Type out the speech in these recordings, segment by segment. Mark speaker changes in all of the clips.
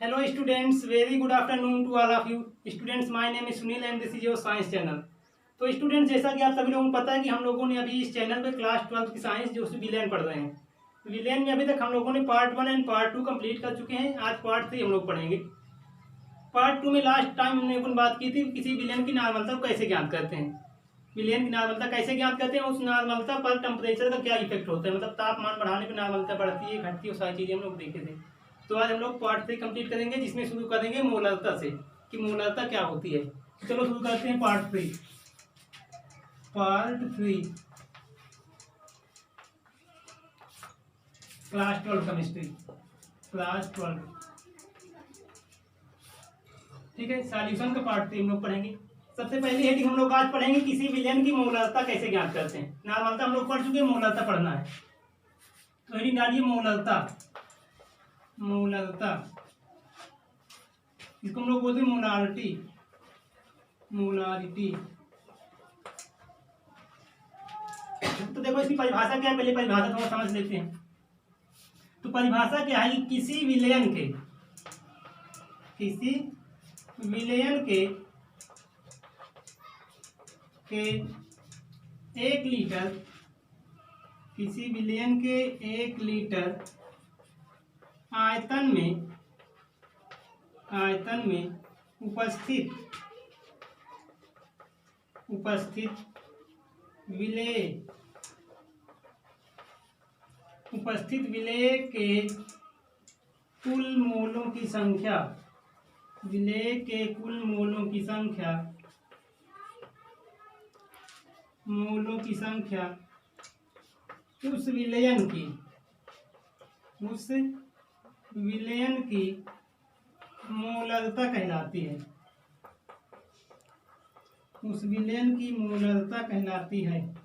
Speaker 1: Hello students, very good afternoon to all of you. Students, my name is Sunil and this is your science channel. तो students, जैसा कि आप सभी लोगों को पता है कि हम लोगों ने अभी इस चैनल पे क्लास 12 की साइंस जो विलेन पढ़ रहे हैं। विलेन में अभी तक हम लोगों ने पार्ट 1 एंड पार्ट 2 कंप्लीट कर चुके हैं। आज पार्ट 3 हम लोग पढ़ेंगे। पार्ट 2 में लास्ट टाइम हमने अपन बात की थी किसी विलेन की नॉर्मलता को कैसे ज्ञात करते हैं। विलेन की नॉर्मलता कैसे ज्ञात करते हैं, उस नॉर्मलता पर टेम्परेचर का क्या इफेक्ट होता है, मतलब तापमान बढ़ाने पर नॉर्मलता बढ़ती है घटती है, वो सारी चीज़ें हम लोग देखे थे। तो आज हम लोग पार्ट 3 कंप्लीट करेंगे, जिसमें शुरू करेंगे मोलरता से कि मोलरता क्या होती है। चलो शुरू करते हैं पार्ट 3। क्लास 12 केमिस्ट्री, क्लास 12, ठीक है। सॉल्यूशन का पार्ट 3 हम लोग पढ़ेंगे। सबसे पहली हेडिंग हम लोग आज पढ़ेंगे किसी विलेन की मोलरता कैसे ज्ञात करते हैं। नॉर्मलता हम लोग पढ़ चुके हैं, मोलरता पढ़ना है। तो हेडिंग डालिए मोलरता। मोलरता इसको हम लोग बोलते हैं मोलारिटी। मोलारिटी तो देखो इसकी परिभाषा क्या है, पहले परिभाषा थोड़ा समझ लेते हैं। तो परिभाषा क्या है कि किसी विलयन के 1 लीटर, किसी विलयन के 1 लीटर आयतन में उपस्थित विलेय के कुल मोलों की संख्या, उस विलयन की मोलरता कहलाती है। उस विलयन की मोलरता कहलाती है।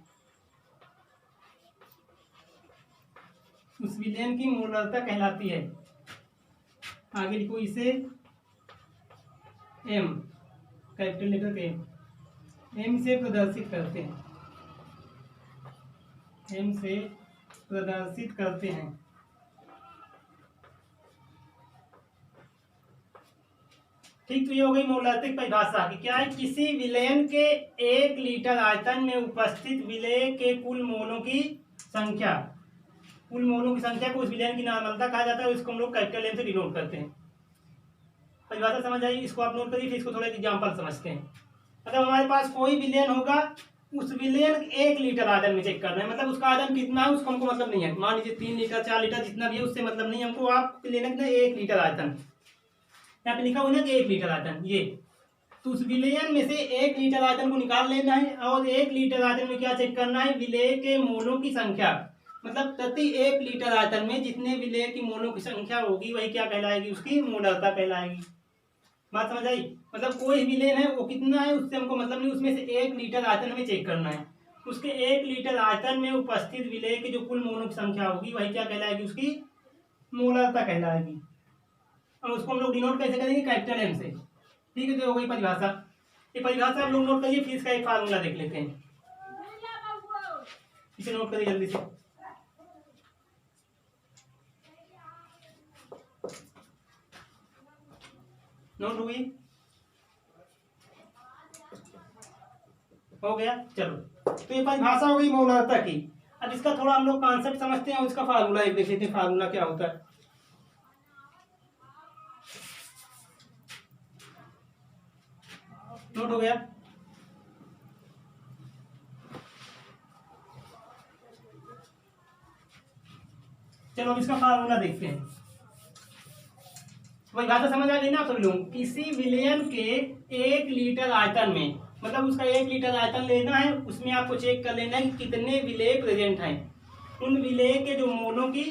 Speaker 1: उस विलयन की मोलरता कहलाती है। आगे लिखो इसे एम, कैपिटल लेटर के एम से प्रदर्शित करते हैं। एम से प्रदर्शित करते हैं। ठीक, तो ये हो गई मोलरतिक परिभाषा की क्या है, किसी विलयन के 1 लीटर आयतन में उपस्थित विलेय के कुल मोलों की संख्या, कुल मोलों की संख्या को उस विलयन की नॉर्मलता कहा जाता है। इसको हम लोग कैपिटल एम से डिनोट करते हैं। परिभाषा समझ आई, इसको आप नोट करिए। फिर इसको थोड़ा एग्जाम्पल समझते हैं। अगर हमारे पास कोई विलयन होगा, उस विलयन 1 लीटर आयतन में चेक करना है, मतलब उसका आयतन कितना है उसको हमको मतलब नहीं है। मान लीजिए 3 लीटर 4 लीटर जितना भी है उससे मतलब नहीं हमको। आप लेना कितना, 1 लीटर आयतन, यहाँ पे लिखा हुआ है ना कि 1 लीटर आयतन ये। तो उस विलयन में से 1 लीटर आयतन को निकाल लेना है और 1 लीटर आयतन में क्या चेक करना है, विलेय के मोलों की संख्या, मतलब प्रति 1 लीटर आयतन में जितने विलेय की मोलों की संख्या होगी वही क्या कहलाएगी, उसकी मोलरता कहलाएगी। बात समझ आई। मतलब कोई विलेय है वो कितना है उससे हमको मतलब नहीं, उसमें से 1 लीटर आयतन हमें चेक करना है। उसके 1 लीटर आयतन में उपस्थित विलेय की जो कुल मोलों की संख्या होगी वही क्या कहलाएगी, उसकी मोलरता कहलाएगी। और उसको हम लोग डिनोट कैसे करेंगे, कैपिटल एम से। ठीक है, तो हो गई परिभाषा। ये परिभाषा हम लोग नोट करिए। फिर इसका एक फार्मूला देख लेते हैं, इसे नोट करिए जल्दी से। नोट हो गई, हो गया। चलो, तो ये परिभाषा हो गई मोलरता की। अब इसका थोड़ा हम लोग कॉन्सेप्ट समझते हैं और इसका फार्मूला एक देख लेते हैं, फार्मूला क्या होता है। नोट हो गया। चलो अब इसका फार्मूला देखते हैं। वही बात समझ आ गई ना आप सभी लोग। किसी विलयन के 1 लीटर आयतन में, मतलब उसका 1 लीटर आयतन लेना है, उसमें आपको चेक कर लेना है कि कितने विलेय प्रेजेंट हैं। उन विलेय के जो मोलों की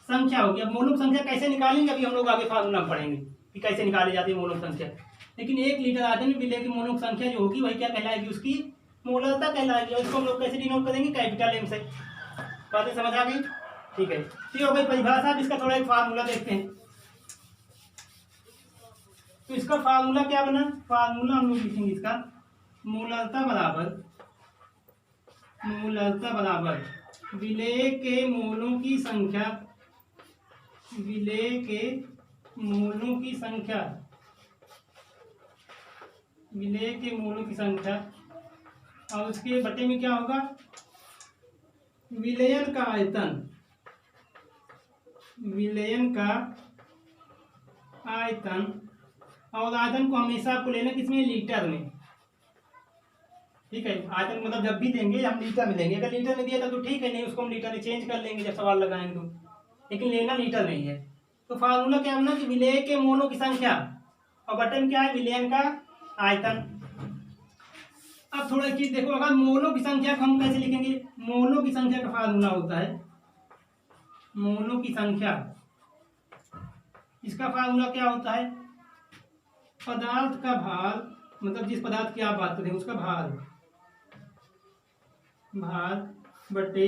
Speaker 1: संख्या होगी। अब मोलों की संख्या कैसे निकालेंगे, अभी हम लोग आगे फार्मूला पढ़ेंगे कि कैसे निकाली जाती है मोलों की संख्या। लेकिन 1 लीटर आयतन में विलेय की मोलों की संख्या जो होगी वही क्या कहलाएगी, उसकी मोलरता कहलाएगी। और इसको हम लोग कैसे डिनोट करेंगे, कैपिटल एम से। बातें समझ आ गई, ठीक है। तो हो गई परिभाषा। इसका थोड़ा एक फार्मूला देखते हैं। तो इसका फार्मूला क्या बना, फार्मूला हम लोग लिखेंगे इसका, मोलरता बराबर विलेय के मोलों की संख्या, विलेय के मोलों की संख्या, विलेय के मोलों की संख्या, और उसके बटे में क्या होगा, विलयन का आयतन, विलयन का आयतन। और आयतन को हमेशा आपको लेना किसमें, लीटर में। ठीक है, आयतन मतलब जब भी देंगे हम लीटर में लेंगे। अगर लीटर में दिया था तो ठीक है, नहीं उसको हम लीटर में चेंज कर लेंगे जब सवाल लगाएंगे तो, लेकिन लेना लीटर में ही है। तो फार्मूला क्या होना कि विलेय के मोलों की संख्या और बटे में क्या है, विलयन का आयतन। अब थोड़ा चीज देखो, अगर मोलों की संख्या को हम कैसे लिखेंगे, मोलों की संख्या का फार्मूला होता है, मोलों की संख्या, इसका फार्मूला क्या होता है, पदार्थ का भार, मतलब जिस पदार्थ की आप बात करें उसका भार, भार बटे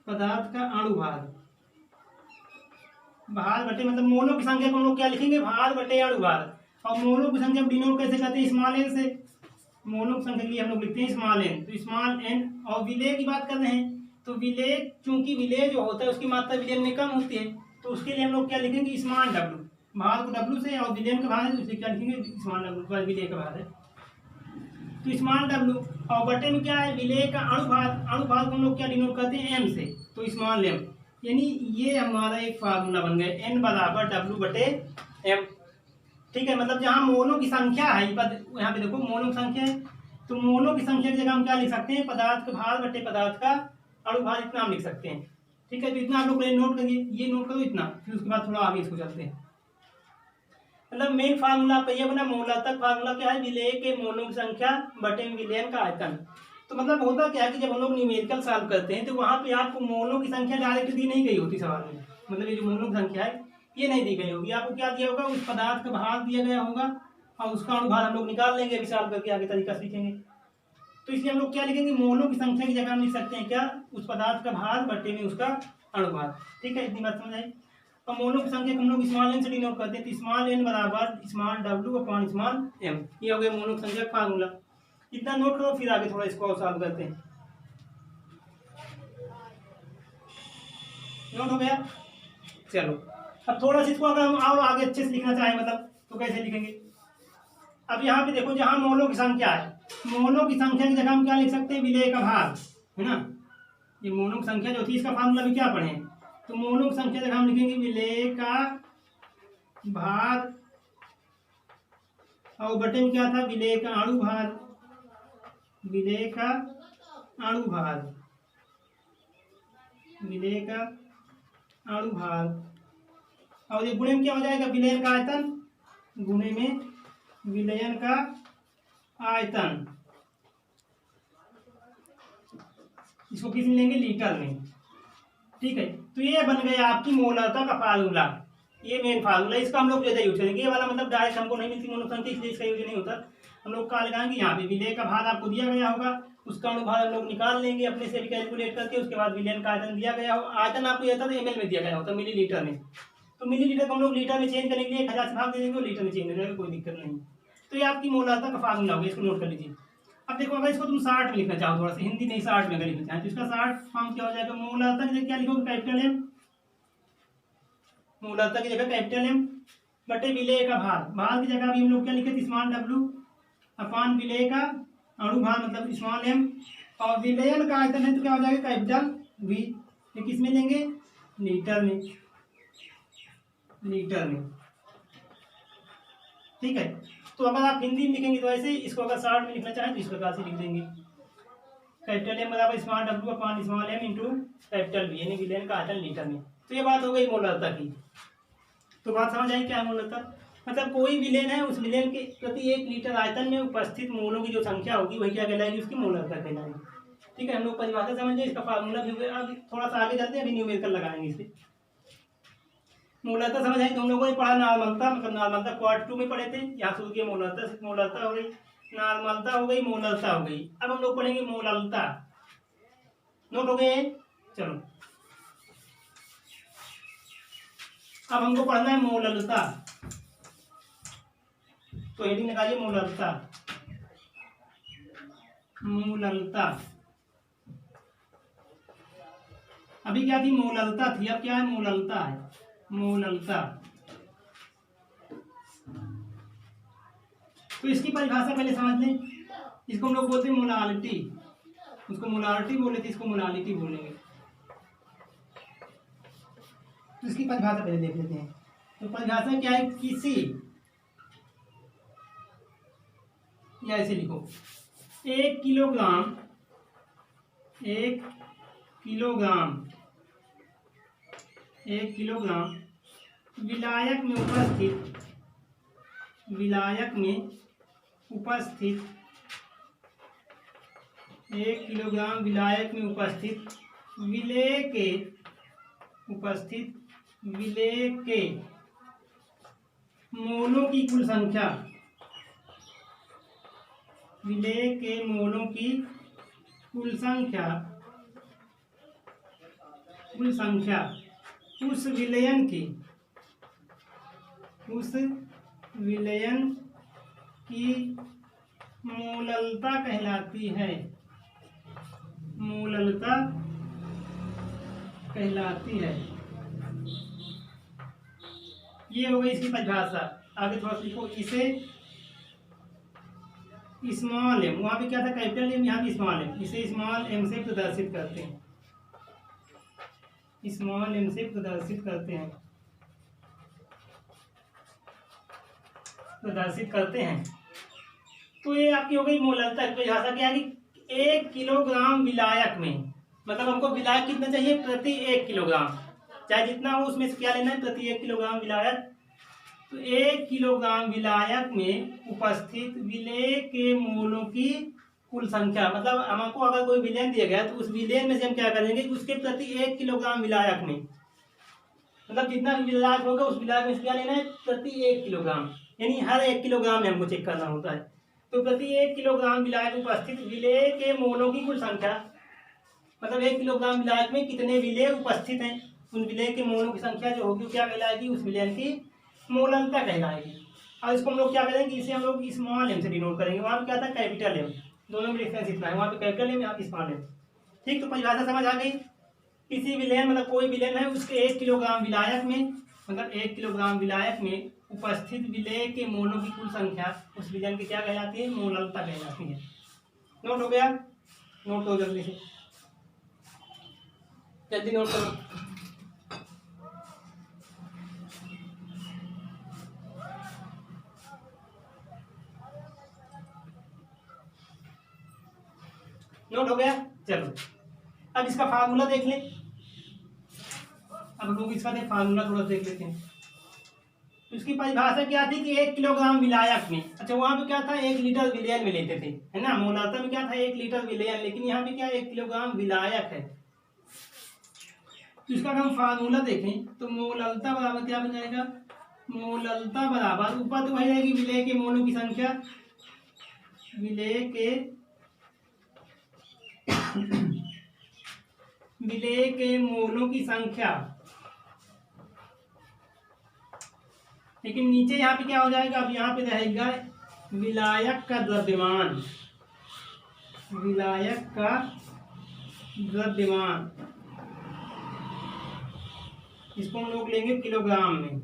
Speaker 1: पदार्थ का अणु भार। भार बटे मतलब मोलों की संख्या को हम लोग क्या लिखेंगे, भार बटे अणु भार। और मोलों की संख्या डिनोट कैसे करते हैं, स्मॉल एन से। मोलों की संख्या के लिए हम लोग लिखते हैं स्मॉल एन, तो स्मॉल एन। और विलेय की बात कर रहे हैं तो विलेय, चूंकि विलेय जो होता है उसकी मात्रा विलयन में कम होती है, तो उसके लिए हम लोग क्या लिखेंगे, स्मॉल डब्ल्यू। भार को डब्ल्यू से और विलयन का भार है तो इसलिए क्या लिखेंगे, स्मॉल डब्ल्यू, विलेय का भार है तो स्मॉल डब्ल्यू। और बटे में क्या है, विलेय का अणुभार, अणुभार को हम लोग क्या डिनोट करते हैं, एम से, तो स्मॉल एम। यानी ये हमारा एक फार्मूला बन गया, एन बराबर डब्ल्यू बटे एम। ठीक है, मतलब जहाँ मोलों की संख्या है, यहाँ पे देखो मोलों की संख्या है, तो मोलों की संख्या की जगह हम क्या लिख सकते हैं, पदार्थ का भार बटे पदार्थ का अणुभार, इतना हम लिख सकते हैं। ठीक है, तो इतना आप लोग नोट करिए, ये नोट करो इतना, फिर उसके बाद थोड़ा आगे इसको चलते हैं। मतलब मेन फार्मूला आपका ये बना, मूलात्मक फार्मूला क्या है, विलेय के मोलों की संख्या बटे विलयन का आयतन। तो मतलब होता क्या है कि जब हम लोग न्यूमेरिकल सॉल्व करते हैं तो वहां पे आपको मोलों की संख्या डायरेक्ट दी नहीं गई होती सवाल में, मतलब ये जो मोलों की संख्या है ये नहीं दी गई होगी, आपको क्या दिया होगा, उस पदार्थ का भार दिया गया होगा और उसका अणुभार हम लोग निकाल लेंगे अभी सॉल्व करके, आगे तरीका सीखेंगे। तो इसलिए हम लोग क्या लिखेंगे, मोलों की संख्या की जगह हम लिख सकते हैं क्या, उस पदार्थ का भार बटे में उसका अणुभार। ठीक है, इतनी बात समझ आई। और मोलों की संख्या को हम लोग स्मॉल एन से डिनोट करते हैं, तो स्मॉल एन बराबर स्मॉल डब्ल्यू अपॉन स्मॉल एम, ये हो गया मोलों की संख्या का फार्मूला। इतना नोट करो, फिर आगे थोड़ा इसको सॉल्व करते हैं। नोट हो गया, चलो अब थोड़ा सा इसको अगर हम और आगे अच्छे से लिखना चाहें मतलब तो कैसे लिखेंगे। अब यहाँ पे देखो, जहाँ मोलों की संख्या है, मोलों की संख्या की जगह हम क्या लिख सकते हैं, विलेय का भार, है ना। ये मोलों की संख्या जो थी इसका फार्मूला भी क्या पढ़े हैं, तो मोलों की संख्या जगह हम लिखेंगे विलेय का भार, और बटे में क्या था, विलेय का अणु भार, विलेय का अणु भार, विलेय का अणु भार। और ये गुणे में क्या हो जाएगा, विलयन का आयतन, गुणे में विलयन का आयतन। इसको किस में लेंगे, लीटर में। ठीक है, तो ये बन गया आपकी मोलरता का फार्मूला, ये मेन फार्मूला, इसका हम लोग ज्यादा यूज करेंगे। ये वाला मतलब डायरेक्ट हमको नहीं मिलती मोल संख्या, इसलिए इसका यूज नहीं होता। हम लोग क्या लगाएंगे, यहाँ पे विलय का भार आपको दिया गया होगा, उसका अणुभार हम लोग निकाल लेंगे अपने से भी कैलकुलेट करके, उसके बाद विलयन का आयतन दिया गया हो, आयतन आपको यह था तो एमएल में दिया गया होता, मिलीलीटर में, तो मिलीलीटर को हम लोग लीटर में चेंज करने के लिए 1000 से भाग दे देंगे और लीटर में चेंज हो जाएगा, कोई दिक्कत नहीं। तो ये आपकी मोलारता का फार्मूला होगा, इसको नोट कर लीजिए। अब देखो, अगर इसको तुम 60 में लिखना चाहो, थोड़ा सा हिंदी नहीं 60 में अगर लिखना चाहे तो इसका 60 फॉर्म क्या हो जाएगा, मोलारता की जगह क्या लिखोगे, कैपिटल एम, मोलारता की जगह कैपिटल एम बटे विलेय का भार, भार की जगह भी हम लोग क्या लिखे थे, स्मॉल डब्ल्यू अपान विलेय का अणुभार मतलब स्मॉल एम, और विलयन का आयतन है तो क्या हो जाएगा, कैपिटल वी। ये किस में लेंगे, लीटर में, लीटर में। ठीक है, तो अगर आप हिंदी में लिखेंगे तो ऐसे, इसको अगर 60 में लिखना चाहें तो इस प्रकार से लिख देंगे, कैपिटल एम बराबर स्मॉल डब्ल्यू upon small m into capital V, यानी विलयन का आयतन लीटर में। तो ये बात हो गई मोलरता की। तो बात समझ आई क्या है मोलरता, मतलब कोई विलेन है, उस विलेन के प्रति 1 लीटर आयतन में उपस्थित मोलों की जो संख्या होगी वही क्या कहलाएगी, उसकी मोलरता कहलाएगी। ठीक है, हम लोग परिभाषा समझे, इसका फार्मूला भी। अब थोड़ा सा आगे चलते हैं, अभी न्यूमेरिकल लगाएंगे इसे। मोलरता समझ आई, तो हम लोगों ने पढ़ा नॉर्मलता, मतलब नॉर्मलता क्वार्टर 2 में पढ़े थे, यहाँ शुरू किया मोलरता से, मोलरता हो गई, नॉर्मलता हो गई, मोलरता हो गई। अब हम लोग पढ़ेंगे मोलरता, नोट हो गए, चलो अब हमको पढ़ना है मोलरता, तो हेडिंग लगाइए मोलरता, मोलरता। अभी क्या थी, मोलरता थी, अब क्या है, मोलरता है, मोलरता। तो इसकी परिभाषा पहले समझ लें। इसको हम लोग बोलते हैं मोलालिटी, उसको मोलालिटी बोले थे, इसको मोलालिटी बोलेंगे। तो इसकी परिभाषा पहले देख लेते हैं। तो परिभाषा क्या है, किसी, या ऐसे लिखो, 1 किलोग्राम, 1 किलोग्राम, 1 किलोग्राम विलायक में उपस्थित, विलायक में उपस्थित 1 किलोग्राम विलायक में उपस्थित विलेय के, उपस्थित विलेय के मोलों की कुल संख्या, विलेय के मोलों की कुल संख्या, कुल संख्या उस विलयन की, उस विलयन की मोललता कहलाती है, मोललता कहलाती है। ये हो गई इसकी परिभाषा। आगे थोड़ा सा लिखो, इसे स्मॉल एम, वहां पे क्या था कैपिटल एम, यहाँ पे स्मॉल एम, इसे स्मॉल एम से प्रदर्शित करते हैं, स्मॉल एम से प्रदर्शित करते हैं, प्रदर्शित करते हैं। तो ये आपकी हो गई मोललता की परिभाषा। क्या है कि 1 किलोग्राम विलायक में, मतलब हमको विलायक कितना चाहिए, प्रति 1 किलोग्राम, चाहे जितना हो उसमें से क्या लेना है, प्रति 1 किलोग्राम विलायक। तो 1 किलोग्राम विलायक में उपस्थित विलेय के मोलों की कुल संख्या, मतलब हमको अगर कोई विलयन दिया गया तो उस विलयन में से हम क्या करेंगे, उसके प्रति 1 किलोग्राम विलायक में, मतलब जितना भी विलायक होगा उस विलायक में से क्या लेना है, प्रति 1 किलोग्राम, यानी हर 1 किलोग्राम में हमको चेक करना होता है। तो प्रति 1 किलोग्राम विलायक उपस्थित विलेय के मोलों की कुल संख्या, मतलब 1 किलोग्राम विलायक में कितने विलेय उपस्थित हैं, उन विलेय के मोलों की संख्या जो होगी क्या कहलाएगी, उस विलयन की मोललता कहलाएगी। और इसको हम लोग क्या करेंगे, इसे हम लोग स्मॉल एम से डिनोट करेंगे। वहाँ पे क्या था, कैपिटल एम, दोनों में डिफरेंस इतना है, वहाँ पे कैपिटल एम, यहाँ पे स्मॉल एम। ठीक, तो परिभाषा समझ आ गई। किसी विलयन, मतलब कोई विलयन है, उसके 1 किलोग्राम विलायक में, मतलब 1 किलोग्राम विलायक में उपस्थित विलेय के मोलों की कुल संख्या उस विलयन की क्या कहलाती है, मोललता कहलाती है। नोट हो गया, नोट करो जल्दी से, जल्दी नोट करो। नोट हो गया, चलो अब इसका फार्मूला देख लें। अब हम लोग इसका फार्मूला थोड़ा देख लेते हैं। तो इसकी परिभाषा क्या थी कि 1 किलोग्राम विलायक में, अच्छा वहां पे क्या था, 1 लीटर विलयन में लेते थे, है ना, मोललता में क्या था, 1 लीटर विलयन, लेकिन यहाँ पे क्या 1 किलोग्राम विलायक है। तो इसका अगर हम फार्मूला देखें तो मोललता बराबर क्या बन जाएगा, मोललता बराबर, ऊपर तो वही रहेगी विलेय के मोलों की संख्या, विलेय के विलेय के मोलों की संख्या, लेकिन नीचे यहाँ पे क्या हो जाएगा, अब यहाँ पे रहेगा विलायक का द्रव्यमान, विलायक का द्रव्यमान, इसको हम लोग लेंगे किलोग्राम में,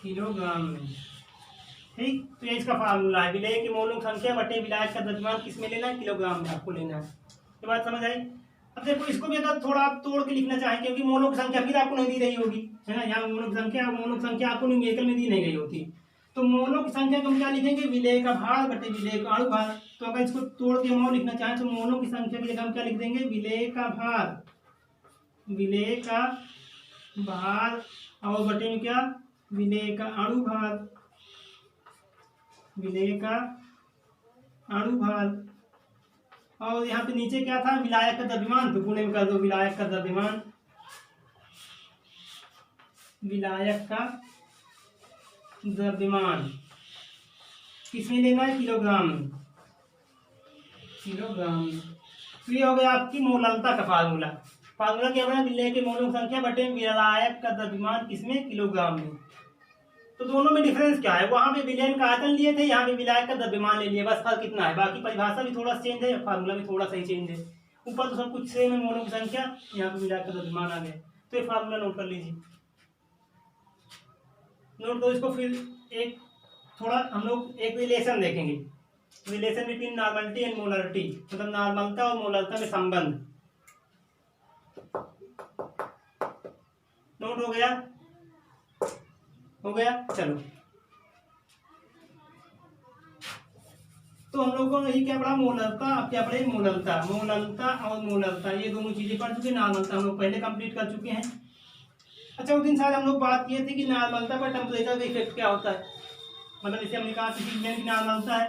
Speaker 1: किलोग्राम में। ठीक, तो ये इसका फार्मूला है, विलेय के मोलों की संख्या बटे विलायक का द्रव्यमान, किस में लेना है, किलोग्राम में आपको लेना है। ये बात समझ आई। अब देखो इसको भी अगर थोड़ा आप तोड़ के लिखना चाहें, क्योंकि मोलों की संख्या फिर आपको नहीं दी रही होगी, है ना, यहाँ मोलों की संख्या आपको न्यूमेरिकल में दी नहीं गई होती। तो मोलों की संख्या को हम क्या लिखेंगे, विलेय का भार बटे विलेय का अणु भार। तो अगर इसको तोड़ के मोल लिखना चाहें तो मोलों की संख्या की जगह हम क्या लिख देंगे, विलेय का भार, विलेय का भार, और बटे में क्या, विलेय का अणु भार, विलेय का अणु भार। और यहाँ पे नीचे क्या था, विलायक का द्रव्यमान, तो गुणे में कर दो विलायक का द्रव्यमान, विलायक का द्रव्यमान किसमें लेना है, किलोग्राम में, किलोग्राम में। तो ये हो गया आपकी मोललता का फार्मूला। फार्मूला क्या बना, विलेय के मोलों की संख्या बटे विलायक का द्रव्यमान किसमें, किलोग्राम में। तो दोनों में डिफरेंस क्या है, वहां पे विलयन का आयतन लिए थे, यहाँ पे विलायक का द्रव्यमान ले लिया, बस फर्क कितना है, बाकी परिभाषा भी थोड़ा चेंज है, फार्मूला भी थोड़ा सा ही चेंज है। ऊपर तो सब कुछ सेम है, मोलों की संख्या, यहाँ पे विलायक का द्रव्यमान आ गया। तो ये फार्मूला नोट कर लीजिए, नोट करो इसको, फिर एक थोड़ा हम लोग एक रिलेशन देखेंगे, relation between normality and molarity, मतलब नॉर्मलता और मोलरता में संबंध। नोट हो गया? हो गया, चलो। तो हम लोगों ने ये क्या पढ़ा, मोलरता, अब क्या पढ़े, मोलरता। मोलरता और मोलरता ये दोनों चीजें पढ़ चुके, नॉर्मलता हम लोग पहले कंप्लीट कर चुके हैं। अच्छा, उस दिन शायद हम लोग बात किए थे कि नॉर्मलता पर टेम्परेचर का इफेक्ट क्या होता है। मतलब जैसे हमने कहा किसी विलेन की नॉर्मलता है,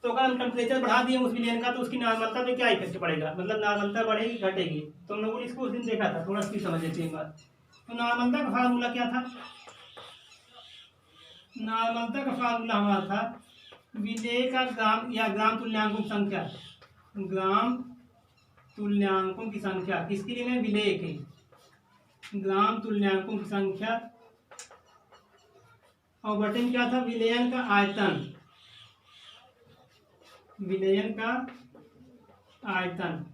Speaker 1: तो अगर हम टेम्परेचर बढ़ा दिए उस विलेन का तो उसकी नॉर्मलता पे क्या इफेक्ट पड़ेगा, मतलब नॉर्मलता बढ़ेगी घटेगी। तो हम लोगों ने इसको उस दिन देखा था, थोड़ा सी समझ लेते हैं एक बार। तो नॉर्मलता का फार्मूला क्या था, नॉर्मलता का फार्मूला हमारा था विलेय का ग्राम या ग्राम तुल्यांकों की संख्या, ग्राम तुल्यांकों की संख्या किसके लिए में, विलेय के, ग्राम तुल्यांकों की संख्या, और बटन क्या था, विलयन का आयतन, विलयन का आयतन।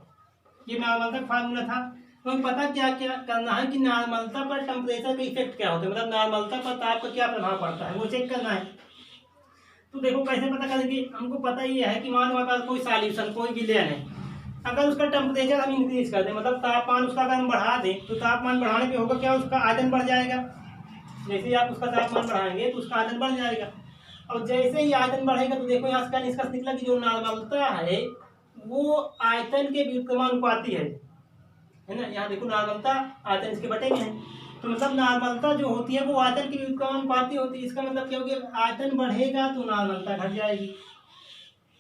Speaker 1: ये नॉर्मलता का फार्मूला था। तो हमें पता क्या क्या करना है कि नॉर्मलता पर टेम्परेचर का इफेक्ट क्या होता है, मतलब नॉर्मलता पर ताप का क्या प्रभाव पड़ता है, वो चेक करना है। तो देखो कैसे पता करेंगे, हमको पता ही है कि मान लो हमारे पास कोई सॉल्यूशन, कोई विलयन है, अगर उसका टेम्परेचर हम इंक्रीज कर दें, मतलब तापमान उसका अगर हम बढ़ा दें, तो तापमान बढ़ाने पे होगा क्या, उसका आयतन बढ़ जाएगा। जैसे ही आप उसका तापमान बढ़ाएंगे तो उसका आयतन बढ़ जाएगा, और जैसे ही आयतन बढ़ेगा तो देखो यहाँ से निष्कर्ष निकला कि जो नॉर्मलता है वो आयतन के व्युत्क्रमानुपाती है ना। यहाँ देखो नॉर्मलता आयतन इसके बटे में है, तो मतलब नॉर्मलता जो होती है वो आयतन के व्युत्क्रमानुपाती होती है। इसका मतलब क्या हो गया, आयतन बढ़ेगा तो नॉर्मलता घट जाएगी।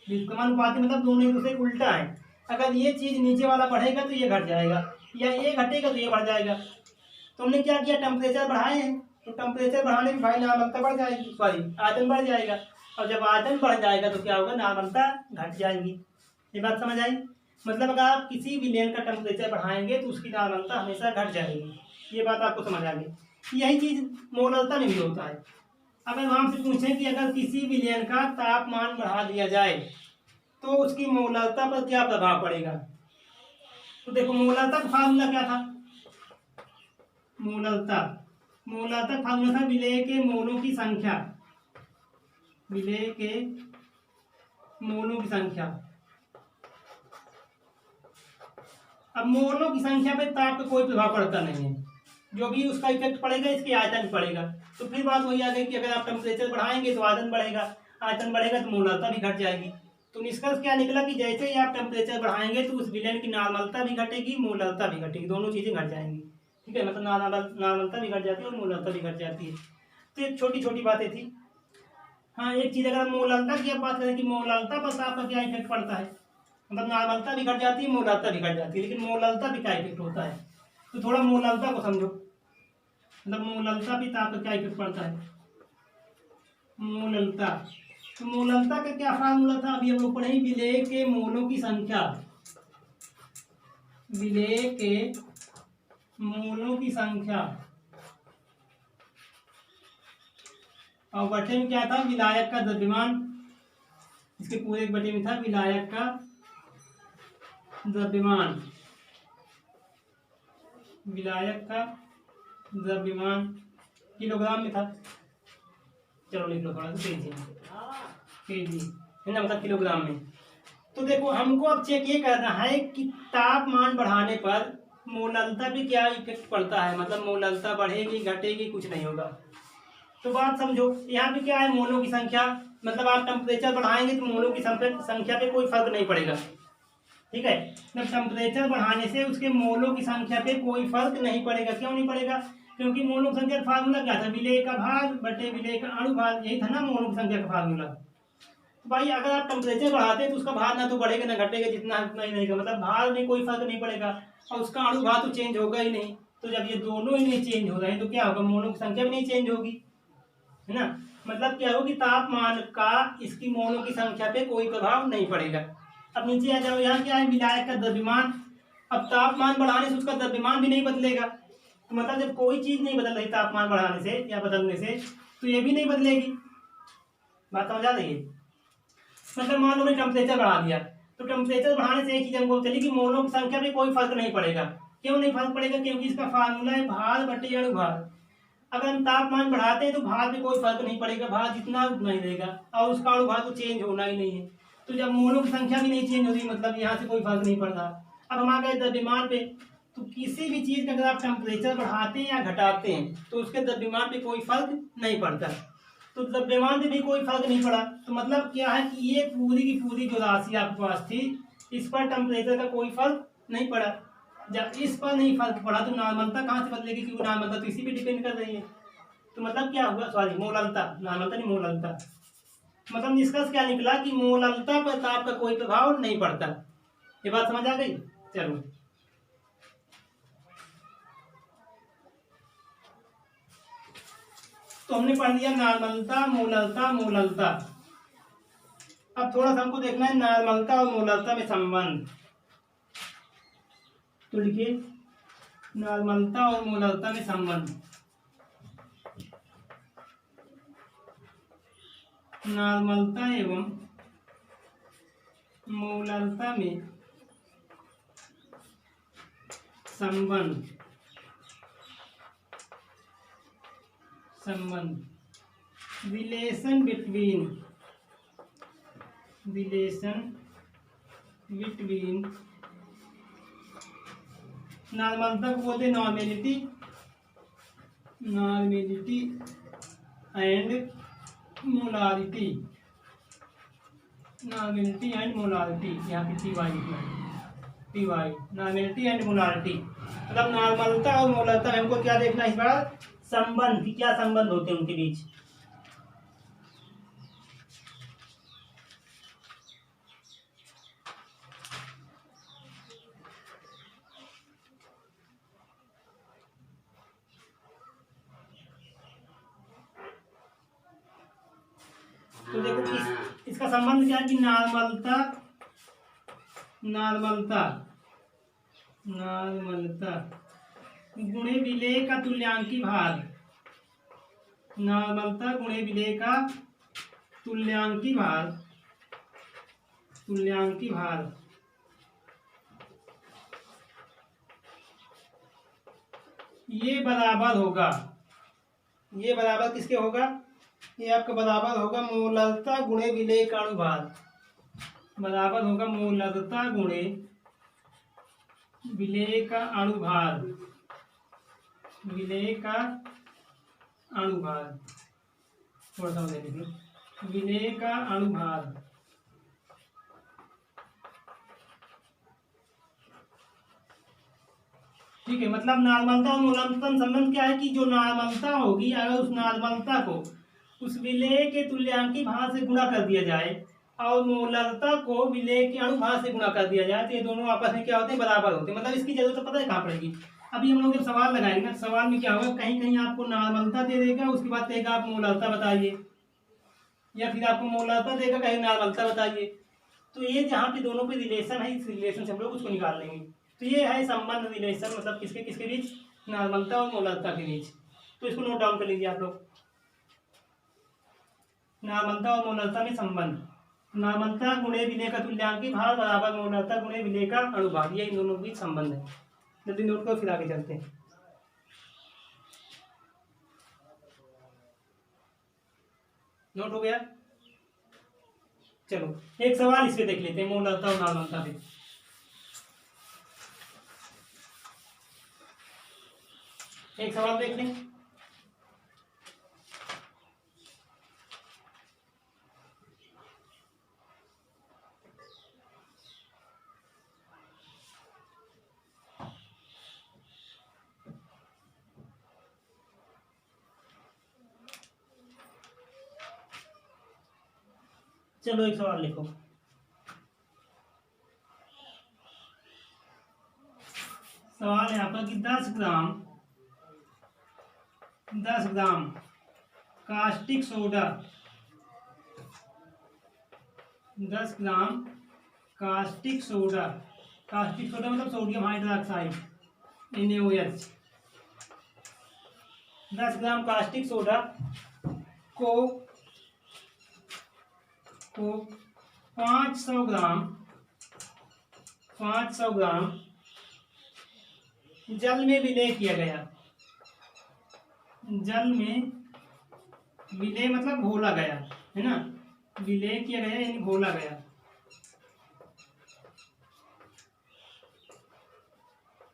Speaker 1: व्युत्क्रमानुपाती मतलब दोनों एक दूसरे उल्टा है, अगर ये चीज नीचे वाला बढ़ेगा तो ये घट जाएगा, या ये घटेगा तो ये बढ़ जाएगा। तो हमने क्या किया, टेम्परेचर बढ़ाए हैं, तो टेम्परेचर बढ़ाने में भाई नॉर्मलता बढ़ जाएगी, सॉरी आयतन बढ़ जाएगा, और जब आयतन बढ़ जाएगा तो क्या होगा, नॉर्मलता घट जाएगी। ये बात समझ आई। मतलब अगर आप किसी विलेन का टेम्परेचर बढ़ाएंगे तो उसकी नॉर्मलता हमेशा घट जाएगी। ये बात आपको समझ आ गई। यही चीज मोलरता में भी होता है। अगर हम आपसे पूछें कि अगर किसी विलेन का तापमान बढ़ा दिया जाए तो उसकी मोलरता पर क्या प्रभाव पड़ेगा, तो देखो मोलरता का फार्मूला क्या था, मोलरता, मोलरता का फार्मूला था विलेय के मोलों की संख्या, विलेय के मोलों की संख्या। अब मोलों की संख्या पे ताप का कोई प्रभाव पड़ता नहीं है, जो भी उसका इफेक्ट पड़ेगा इसके आयतन पड़ेगा। तो फिर बात वही आ गई कि अगर आप टेम्परेचर बढ़ाएंगे तो आयतन बढ़ेगा, आयतन बढ़ेगा तो मोलरता भी घट जाएगी। तो निष्कर्ष क्या निकला कि जैसे ही आप टेम्परेचर बढ़ाएंगे तो उस विलेन की नॉर्मलता भी घटेगी, मोलरता भी घटेगी, दोनों चीजें घट जाएंगी। ठीक है, मतलब नॉर्मलता भी घट जाती है और मोलरता भी घट जाती है। तो ये छोटी छोटी बातें थी। हाँ, एक चीज अगर मोलरता की आप बात करें कि मोलरता पर ताप का क्या इफेक्ट पड़ता है, मतलब नॉर्मलता भी घट जाती है, मोलरता भी घट जाती है, लेकिन मोलरता भी क्या इफेक्ट होता है, तो थोड़ा मोलरता को समझो। मतलब मोलरता भी ताप का क्या इफेक्ट पड़ता है, मोलरता। तो मोलरता का क्या फार्मूला था, अभी हम लोग पढ़े, विलेय के मोलों की संख्या, विलेय के मोलों की संख्या, और बटे में क्या था, विलायक का द्रव्यमान, इसके पूरे एक बटे में था विलायक का द्रव्यमान, विलायक का द्रव्यमान किलोग्राम में था। चलो लिख लो थोड़ा सा, केजी है ना, मतलब किलोग्राम में। तो देखो हमको अब चेक ये करना है कि तापमान बढ़ाने पर मोलरता पे क्या इफेक्ट पड़ता है, मतलब मोलरता बढ़ेगी घटेगी कुछ नहीं होगा। तो बात समझो, यहाँ पे क्या है, मोलों की संख्या, मतलब आप टेम्परेचर बढ़ाएंगे तो मोलों की संख्या पे कोई फर्क नहीं पड़ेगा। ठीक है, जब टेम्परेचर बढ़ाने से उसके मोलों की संख्या पे कोई फर्क नहीं पड़ेगा। क्यों नहीं पड़ेगा, क्योंकि मोलों की संख्या का फार्मूला क्या था, विलेय का भाग बटे विलेय का अणुभाग, यही था ना मोलों की संख्या का फार्मूला। तो भाई अगर आप टेम्परेचर बढ़ाते हैं तो उसका भार ना तो बढ़ेगा ना घटेगा, जितना उतना ही रहेगा, मतलब भार में कोई फर्क नहीं पड़ेगा, और उसका अणुभार तो चेंज होगा ही नहीं। तो जब ये दोनों ही नहीं चेंज हो रहे हैं तो क्या होगा, मोलों की संख्या भी नहीं चेंज होगी, है ना। मतलब क्या होगी, तापमान का इसकी मोलों की संख्या पे कोई प्रभाव नहीं पड़ेगा। अब नीचे आ जाओ, यहाँ क्या है, विलायक का द्रव्यमान। अब तापमान बढ़ाने से उसका द्रव्यमान भी नहीं बदलेगा, तो मतलब जब कोई चीज नहीं बदल रही तापमान बढ़ाने से या बदलने से, तो ये भी नहीं बदलेगी। बात समझ आ रही है। मतलब मान लो टेम्परेचर बढ़ा दिया, तो टेम्परेचर बढ़ाने से एक चीज हमको चली कि मोलों की संख्या पे कोई फर्क नहीं पड़ेगा। क्यों नहीं फर्क पड़ेगा, क्योंकि इसका फार्मूला है भार बटे अणुभार। अगर हम तापमान बढ़ाते हैं तो भार में कोई फर्क नहीं पड़ेगा, भार जितना उतना ही रहेगा और उसका अणुभार तो चेंज होना ही नहीं है। तो जब मोलों की संख्या भी नहीं चेंज होगी मतलब यहाँ से कोई फर्क नहीं पड़ रहा। अब हम आ गए द्रव्यमान पे, तो किसी भी चीज का अगर आप टेम्परेचर बढ़ाते हैं या घटाते हैं तो उसके द्रव्यमान पे कोई फर्क नहीं पड़ता। तो द्रव्यमान पे भी कोई फर्क नहीं पड़ा, तो मतलब क्या है कि ये पूरी की पूरी जो राशि आपके पास थी इस पर टेम्परेचर का कोई फर्क नहीं पड़ा। जब इस पर नहीं फर्क पड़ा तो नॉर्मलता कहाँ से बदलेगी, क्योंकि नॉर्मलता तो इसी पे डिपेंड कर रही है। तो मतलब क्या हुआ, सॉरी मोललता, नॉर्मलता नहीं मोललता। मतलब निष्कर्ष क्या निकला कि मोललता पर ताप का कोई प्रभाव नहीं पड़ता। ये बात समझ आ गई। चलो तो हमने पढ़ लिया नॉर्मलता, मोललता, मोललता। अब थोड़ा सा हमको देखना है नॉर्मलता और मोललता में संबंध। तो लिखिए नॉर्मलता और मोललता में संबंध। नॉर्मलता एवं मोललता में संबंध। रिलेशन बिटवीन नॉर्मलता को बोलते हैं नॉर्मेलिटी एंड मोलारिटी। यहाँ पे पी वाई नॉर्मेलिटी एंड मोलारिटी। मतलब नॉर्मलता और मोललता में हमको क्या देखना है इस बार, संबंध की क्या संबंध होते हैं उनके बीच। तो देखो इसका संबंध क्या है कि नॉर्मलता गुणे विलेय का तुल्यांकी भार। नॉर्मलता गुणे विलेय का तुल्यांकी भार ये बराबर किसके होगा, ये आपका बराबर होगा मोललता गुणे विलेय का अणुभार। बराबर होगा मोललता गुणे विलेय का अणुभार। थोड़ा सा विलेय का अणुभार। ठीक है, मतलब नॉर्मलता और मोललता संबंध क्या है कि जो नॉर्मलता होगी अगर उस नॉर्मलता को उस विलेय के तुल्यांकी भार से गुणा कर दिया जाए और मोललता को विलेय के अणुभार से गुणा कर दिया जाए तो ये दोनों आपस में क्या होते हैं, बराबर होते हैं। मतलब इसकी जरूरत तो पता है कहाँ पड़ेगी। अभी हम लोग जब सवाल लगाएंगे ना, सवाल में क्या होगा, कहीं कहीं आपको नॉर्मलता दे देगा, उसके बाद कहेगा आप मोललता बताइए, या फिर आपको मोललता देगा कहीं नॉर्मलता बताइए। तो ये जहाँ पे दोनों पे रिलेशन है, इस रिलेशन से हम लोग उसको निकाल लेंगे। तो ये है संबंध, रिलेशन, मतलब किसके किसके बीच, नॉर्मलता और मोललता के बीच। तो इसको नोट डाउन कर लीजिए आप लोग। नॉर्मलता और मोललता में संबंध, नॉर्मलता गुणे विलेय का तुल्यांकी भार बराबर मोललता गुणे विलेय का अणुभार, ये इन दोनों के बीच संबंध है। जल्दी नोट करो फिर आगे चलते हैं। नोट हो गया। चलो एक सवाल इस पे देख लेते हैं, मोललता और नॉर्मलता पे। एक सवाल देख लें। चलो एक सवाल लिखो। सवाल है आपका कि 10 ग्राम कास्टिक सोडा, 10 ग्राम कास्टिक सोडा मतलब सोडियम हाइड्रोक्साइड NaOH। 10 ग्राम कास्टिक सोडा को 500 ग्राम जल में विलेय किया गया। जल में विलय मतलब घोला गया, है ना, विलय किया गया यानी घोला गया,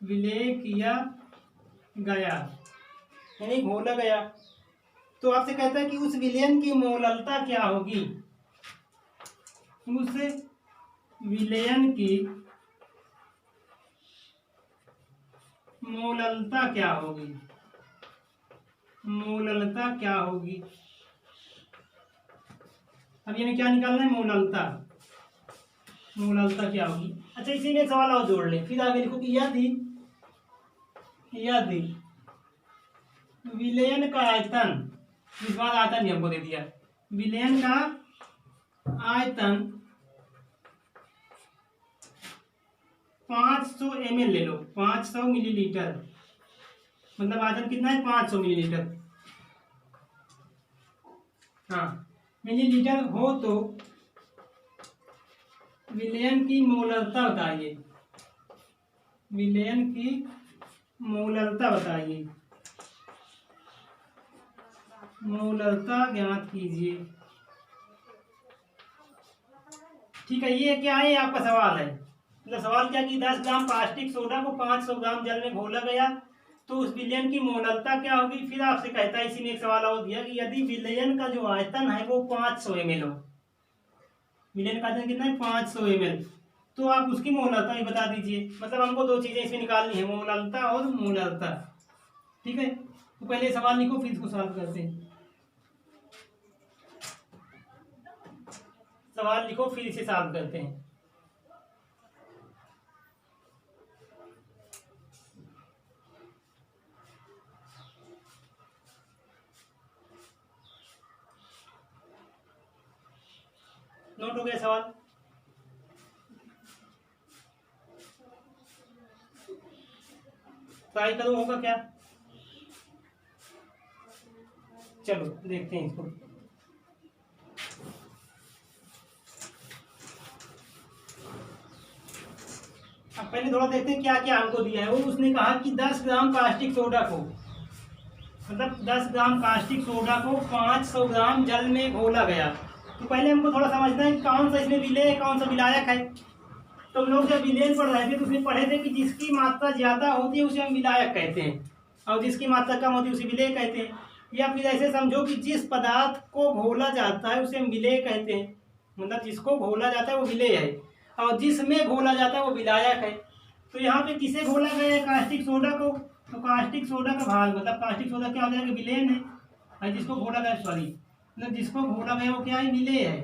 Speaker 1: विलय किया गया यानी घोला गया। तो आपसे कहता है कि उस विलयन की मोललता क्या होगी, उस विलयन की मोललता क्या होगी, मोललता क्या होगी। अब ये क्या निकालना है, मोललता, मोललता क्या होगी। अच्छा इसी में एक सवाल और जोड़ ले, फिर आगे लिखो कि यदि विलयन का आयतन, इस बार आयतन भी हमको दे दिया, विलयन का आयतन 500 ml ले लो, 500 मिलीलीटर, मतलब आयतन कितना है 500 मिलीलीटर, हाँ मिलीलीटर हो तो विलयन की मोलरता बताइए, विलयन की मोलरता बताइए, मोलरता ज्ञात कीजिए। ठीक है, ये क्या है, आपका सवाल है, मतलब सवाल क्या कि 10 ग्राम कास्टिक सोडा को 500 ग्राम जल में घोला गया तो उस विलयन की मोलरता क्या होगी। फिर आपसे कहता है इसी में एक सवाल और दिया कि यदि विलयन का जो आयतन है वो 500 ml हो, विलयन का आयतन कितना है 500 ml, तो आप उसकी मोलरता भी बता दीजिए। मतलब हमको दो चीजें इसमें निकालनी है, मोलरता और मोलरता। ठीक है, तो पहले सवाल लिखो फिर इसको सॉल्व करते हैं, सवाल लिखो फिर इसे सॉल्व करते हैं। नोट हो गया सवाल, ट्राई करो होगा क्या, चलो देखते हैं इसको। अब पहले थोड़ा देखते हैं क्या क्या हमको दिया है। वो उसने कहा कि 10 ग्राम कास्टिक सोडा को, मतलब 10 ग्राम कास्टिक सोडा को 500 ग्राम जल में घोला गया। तो पहले हमको थोड़ा समझना है कि कौन सा इसमें विलेय है कौन सा विलायक है। तो हम लोग जब विलेय पढ़ रहे थे तो उसमें पढ़े थे कि जिसकी मात्रा ज्यादा होती है उसे हम विलायक कहते हैं और जिसकी मात्रा कम होती है उसे विलेय कहते हैं। या फिर ऐसे समझो कि जिस पदार्थ को घोला जाता है उसे हम विलेय कहते हैं, मतलब जिसको घोला जाता है वो विलेय है और जिसमें घोला जाता है वो विलायक है। तो यहाँ पे किसे घोला गया है, कास्टिक सोडा को, तो कास्टिक सोडा का भाग मतलब कास्टिक सोडा क्या हो जाएगा, विलेन है, और जिसको घोला गया सॉरी मतलब जिसको घोला गया वो क्या है, विलेय है।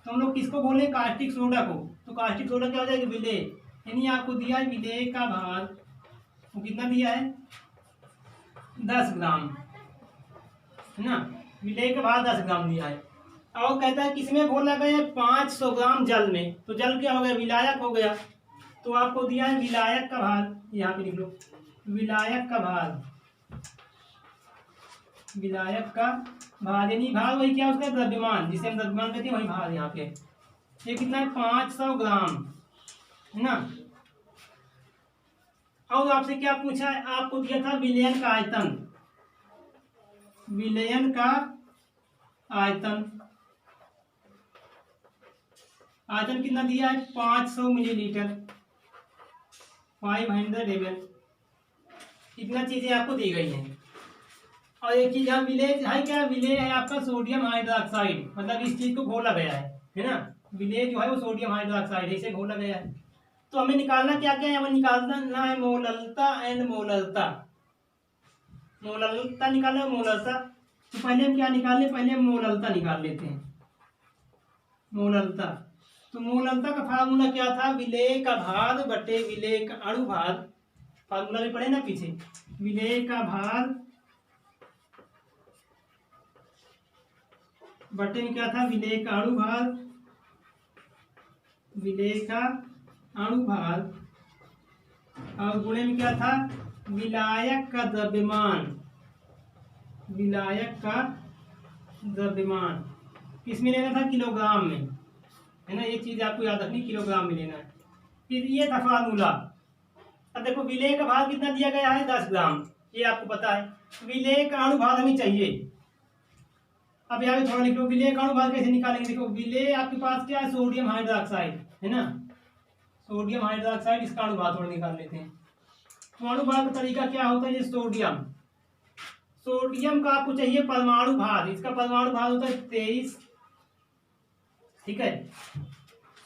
Speaker 1: तो हम लोग किसको बोले, कास्टिक सोडा को, तो कास्टिक सोडा क्या हो जाएगा, विलेय। यानी आपको दिया है विलेय का भाग, वो कितना दिया है 10 ग्राम, है ना, विलेय का भाग 10 ग्राम दिया है। और कहता है किसमें घोला गया है, 500 ग्राम जल में, तो जल क्या हो गया, विलायक हो गया। तो आपको दिया है विलायक का भाग, यहाँ पे लिख लो विलायक का भाग, विलायक का भाग यानी भाग वही क्या उसका द्रव्यमान, जिसे हम द्रव्यमान कहते हैं वही भाग यहाँ पे। ये कितना है 500 ग्राम, है ना। और आपसे क्या पूछा है, आपको दिया था विलयन का आयतन, विलयन का आयतन, आयतन कितना दिया है 500 मिलीलीटर, 500 ml, इतना चीजें आपको दी गई हैं। और एक चीज यहाँ विलेय है, क्या विलेय है आपका सोडियम हाइड्रोक्साइड, मतलब इस चीज को घोला गया है ना, विलेय जो है वो सोडियम हाइड्रोक्साइड है, इसे घोला गया है। तो हमें निकालना क्या क्या है, हमें निकालना है मोललता एंड मोलरता, मोललता निकालना है मोलरता। तो पहले हम क्या निकाल ले, पहले हम मोललता निकाल लेते हैं, मोललता। तो मोललता का फार्मूला क्या था, विलेय का भार बटे विलेय का अणु भार, फार्मूला भी पढ़े ना पीछे, विलेय का भार बटे में क्या था, विलेय का अणु भार, विलेय का अणु भार, और गुणे में क्या था, विलायक का द्रव्यमान, विलायक का द्रव्यमान किसमें लेना था, किलोग्राम में, है ना। ये चीज आपको याद रखनी, किलोग्राम में लेना है। फिर ये था फार्मूला। अब देखो विलेय का भार कितना दिया गया है 10 ग्राम, ये आपको पता है। विलेय का अनुभाग हमें चाहिए। अब यहाँ पे थोड़ा लिख लो, विलेय का अनुभाग कैसे निकालेंगे। देखो विलेय आपके पास क्या है, सोडियम हाइड्रोक्साइड है ना, सोडियम हाइड्रोक्साइड, इसका अनुभाग थोड़ा निकाल लेते हैं। तो अनुभाग का तरीका क्या होता है, ये सोडियम, सोडियम का आपको चाहिए परमाणु भार, इसका परमाणु भार होता है 23, ठीक है।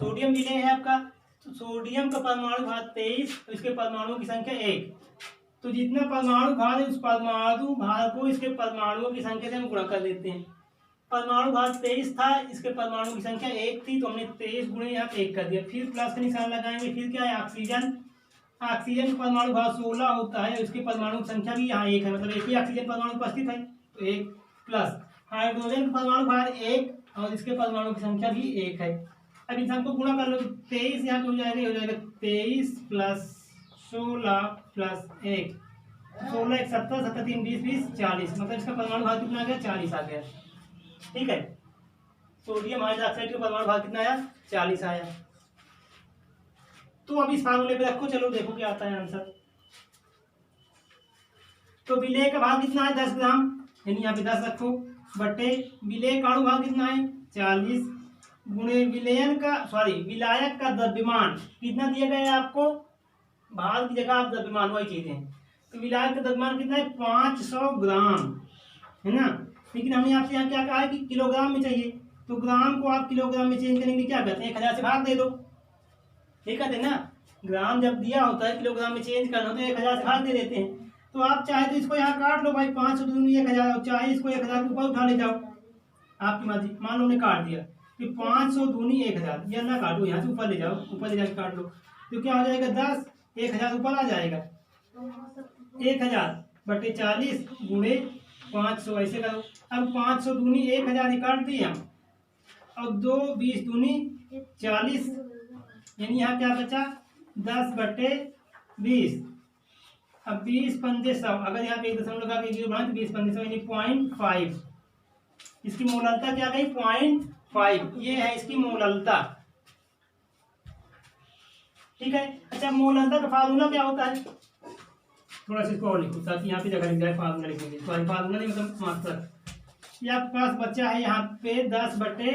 Speaker 1: सोडियम विलेय है आपका, तो सोडियम का परमाणु भार 23, तो इसके परमाणुओं की संख्या 1। तो जितना परमाणु भार है उस परमाणु भार को इसके परमाणुओं की संख्या से हम गुणा कर देते हैं। परमाणु भार 23 था, इसके परमाणु की संख्या 1 थी, तो हमने 23 गुणे यहाँ पे 1 कर दिया। फिर प्लस का निशान लगाएंगे, फिर क्या है ऑक्सीजन, ऑक्सीजन का परमाणु भार 16 होता है, इसके परमाणु की संख्या भी यहाँ 1 है, मतलब एक ही ऑक्सीजन परमाणु उपस्थित है, तो 1 प्लस हाइड्रोजन का परमाणु भार 1 और इसके परमाणु की संख्या भी 1 है। अब इन सबको गुणा कर लो, 23 यहाँ पे हो जाएगा, 23 प्लस 16 प्लस 1, 16 1 17, 17 3 20, 20 40, मतलब इसका परमाणु भार कितना आ गया, 40 आ गया, ठीक है। सोडियम हाइड्रोक्साइड का परमाणु भार कितना आया, 40 आया। तो अब इस फार्मूले पे रखो, चलो देखो क्या आता है आंसर। तो विलेय का भार कितना है, 10 ग्राम, यानी यहाँ पे 10 रखो, बटे विलेय का अणुभार कितना है 40, गुणे विलयन का विलायक का द्रव्यमान कितना दिया गया है आपको, भार की जगह आप द्रव्यमान वही चीजें। तो विलायक का द्रव्यमान कितना है 500 ग्राम, है ना। लेकिन हमने आपसे यहाँ क्या कहा है कि किलोग्राम में चाहिए, तो ग्राम को आप किलोग्राम में चेंज करेंगे, क्या करते हैं 1000 से भाग दे दो, ठीक है ना। ग्राम जब दिया होता है किलोग्राम में चेंज करना तो 1000 से भाग दे देते हैं। तो आप चाहे तो इसको यहाँ काट लो भाई, 500 दूनी 1000, चाहे इसको 1000 ऊपर उठा ले जाओ, आपकी मर्जी। मान लो ने काट दिया कि 500 दूनी 1000, या ना काटो, यहाँ से ऊपर ले जाओ, ऊपर ले जाकर काट लो, तो क्या हो जाएगा 10, 1000 ऊपर आ जाएगा, 1000 बटे 40 गुणे 500, ऐसे करो। अब 500 दूनी 1000 ही काट दिए हम, अब 2 20 दूनी 40, यानी यहाँ क्या बचा 10 बटे 20। अब 20 पंजे 100, अगर यहाँ पे 1 दशमलव लगा के 0 बनाए तो 20 पंजे 100 यानी 0.5, इसकी मोललता क्या गई 0.5, ये है इसकी मोललता, ठीक है। अच्छा मोललता का फार्मूला क्या होता है, थोड़ा सा इसको और लिखो ताकि यहाँ पे जगह लिख जाए, फार्मूला लिखेंगे, फार्मूला नहीं मतलब मात्रा। ये आपके पास बच्चा है यहाँ पे 10 बटे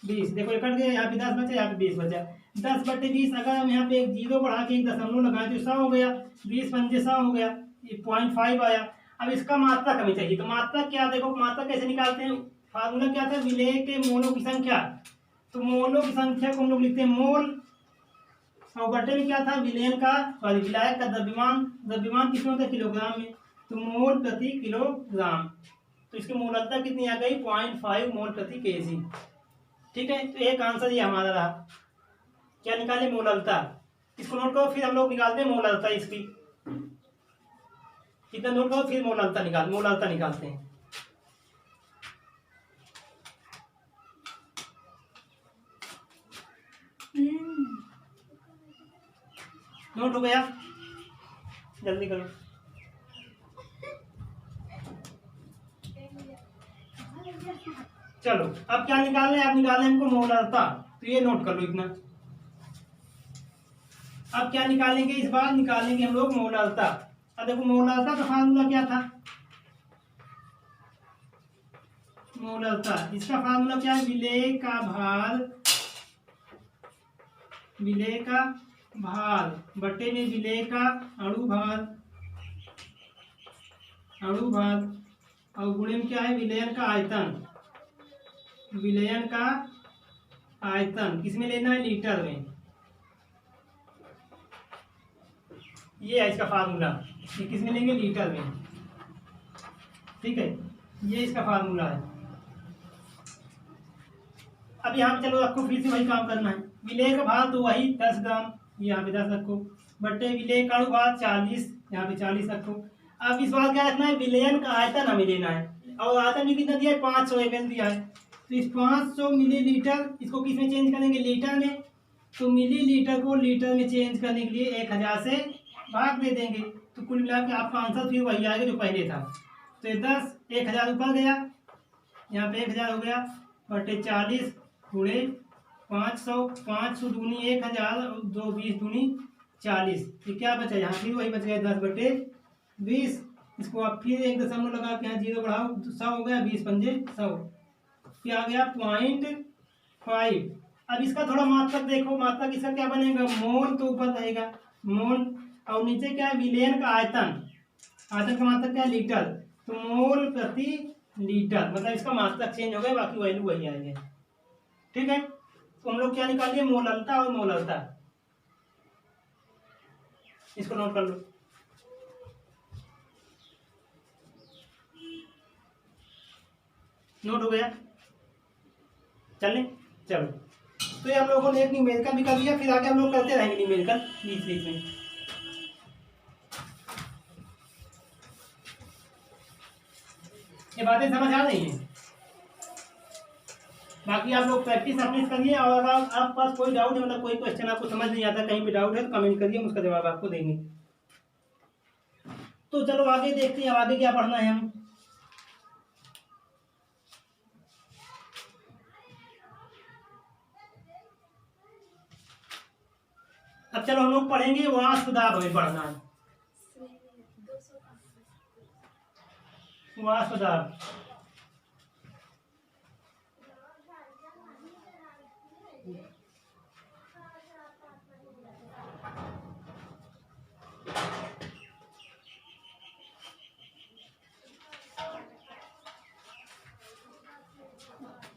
Speaker 1: 20, देखो ये कट गया, यहाँ पे 10 बचा, यहाँ पे 20 बचा, 10 बटे 20, अगर हम यहाँ पे एक 0 बढ़ा के 1 दशमलव लगाए तो 100 हो गया, 20 पंजे 100 हो गया, ये 0.5 आया। अब इसका मात्रा हमें चाहिए, तो मात्रा क्या, देखो मात्रा कैसे निकालते हैं, फार्मूला क्या था विलेय के मोलों की संख्या, तो मोलों की संख्या को हम लोग लिखते हैं मोल, और बटे में क्या था विलयन का विलायक का द्रव्यमान, द्रव्यमान किसमें होता है किलोग्राम में, तो मोल प्रति किलोग्राम, तो इसकी मोललता कितनी आ गई 0.5 मोल प्रति केजी, ठीक है। तो एक आंसर ये हमारा रहा, क्या निकाले मोललता, इसको नोट करो, फिर हम लोग निकालते हैं मोललता, इसकी कितना नोट करो, फिर मोललता निकालते हैं। नोट हो गया, जल्दी करो। चलो अब क्या निकालना है, अब निकालना है हमको मोललता, तो ये नोट कर लो इतना। अब क्या निकालेंगे, इस बार निकालेंगे हम लोग मोललता। अब देखो मोललता का फार्मूला क्या था, मोललता इसका फार्मूला क्या है, विलेय का भार बटे में विलेय का अणुभार और गुणे में क्या है विलयन का आयतन, किसमें लेना है लीटर में, ये है इसका फार्मूला, ये किसमें लेंगे लीटर में, ठीक है, ये इसका फार्मूला है। अब यहाँ पे चलो रखो, फिर से वही काम करना है, विलेय का भार तो वही 10 ग्राम, यहाँ पे 10 रखो, बटे विलेय का अणुभार 40, यहाँ पे 40 रखो। अब इस बार क्या रखना है, विलयन का आयतन हमें लेना है, और आयतन भी कितना दिया है 500 ml दिया है, तो इस 500 मिलीलीटर इसको किस में चेंज करेंगे लीटर में, तो मिलीलीटर को लीटर में चेंज करने के लिए 1000 से भाग दे देंगे, तो कुल मिला के आपका आंसर फिर वही आएगा जो पहले था। तो 10 ऊपर गया, यहाँ पे 1000 हो गया, बटे 40 गुणे 500 दूनी 1000 और 2 20 दूनी 40, ये क्या बचा यहाँ फिर वही बच गया 10 बटे 20, इसको आप फिर 1 दशमलव लगा के यहाँ 0 बढ़ाओ तो 100 हो गया, 20 पंजे 100, फिर आ गया 0.5। अब इसका थोड़ा मात्रक देखो, मात्रक इसका क्या बनेगा, मोल तो ऊपर रहेगा मोल, और नीचे क्या है विलेन का आयतन, आयतन का मात्रक क्या है लीटर, तो मोल प्रति लीटर, मतलब इसका मात्रक चेंज हो गया, बाकी वैल्यू वही आएगी। ठीक है, तो हम लोग क्या निकालिए, मोलरता और मोलरता, इसको नोट कर लो। नोट हो गया, चलें, चलो। तो ये हम लोगों ने एक न्यूमेरिकल भी कर लिया, फिर आगे हम लोग करते रहेंगे न्यूमेरिकल बीच बीच में। ये बातें समझ आ रही हैं, बाकी आप लोग प्रैक्टिस अपने करिए, और अगर आपके पास कोई डाउट है, मतलब कोई क्वेश्चन आपको समझ नहीं आता, कहीं भी डाउट है तो कमेंट करिए, हम उसका जवाब आपको देंगे। तो चलो आगे देखते हैं, आगे क्या पढ़ना है हम। अब चलो हम लोग पढ़ेंगे वाष्प दाब, हमें पढ़ना है वाष्प दाब।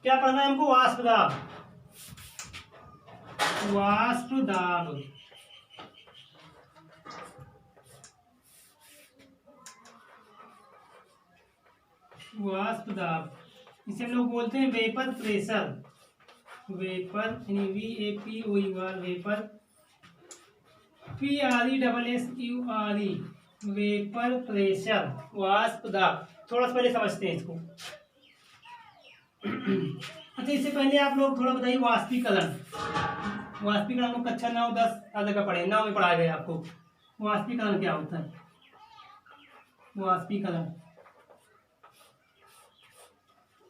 Speaker 1: क्या पढ़ना है हमको, वाष्प दाब, वाष्प दाब। वाष्प दाब, इसे हम लोग बोलते हैं vapour pressure, vapour VAPOR vapour, PRESSURE vapour pressure, वाष्प दाब। थोड़ा सा पहले समझते हैं इसको। अच्छा, इससे पहले आप लोग थोड़ा बताइए वाष्पीकरण, वाष्पीकरण हम लोग कक्षा 9 10 आधा का पढ़े, 9 में पढ़ाया गया आपको। वाष्पीकरण क्या होता है, वाष्पीकरण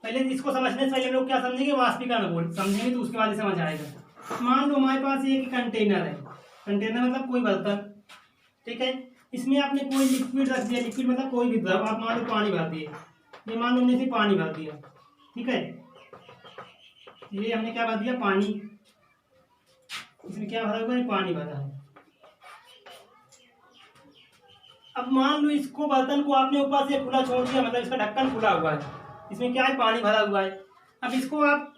Speaker 1: पहले इसको समझने से पहले हम लोग क्या समझेंगे, वाष्पीकरण बोल समझेंगे तो उसके बाद ही समझ आएगा। मान लो हमारे पास एक कंटेनर है, कंटेनर मतलब कोई बर्तन, ठीक है, इसमें आपने कोई लिक्विड रख दिया, लिक्विड मतलब कोई भी द्रव, आप मान लो पानी भर दिए, ये मान लो हमने पानी भर दिया, ठीक है, ये हमने क्या भर दिया, पानी, इसमें क्या भरा हुआ है, पानी भरा है। अब मान लो इसको बर्तन को आपने ऊपर से खुला छोड़ दिया, मतलब इसका ढक्कन खुला हुआ है, इसमें क्या है, पानी भरा हुआ है। अब इसको आप